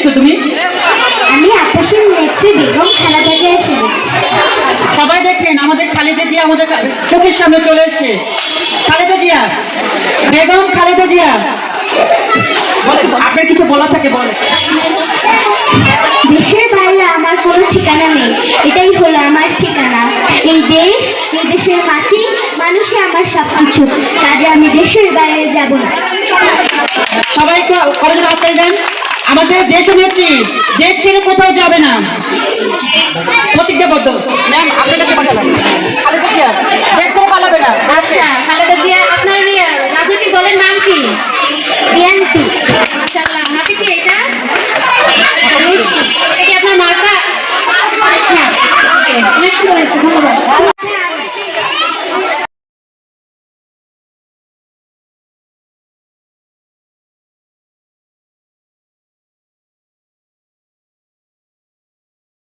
এসেছো তুমি? আমি আপসীর নেত্রী বেগম খালেদা জিয়া এসেছি। সবাই দেখলেন আমাদের খালেদা জিয়া আমাদের চোখের সামনে চলে এসছে। খালেদা জিয়া, বেগম খালেদা জিয়া, বলেন আপনার কিছু বলা থাকে বলেন। দেশের বাইরে আমার কোনো ঠিকানা নেই, এটাই হলো আমার ঠিকানা। এই দেশ, এই দেশের মাটি, মানুষই আমার সবকিছু, কাজে আমি দেশের বাইরে যাব না। সবাই কলেজের হাততালি দেন। আমাদের দেশ নেত্রী দেশ ছেড়ে কোথাও যাবে না, প্রতিজ্ঞাবদ্ধ। ম্যাম আপনার কাছে কথা বলেন। খালেদা জিয়া দেশ ছেড়ে পালাবে না। আচ্ছা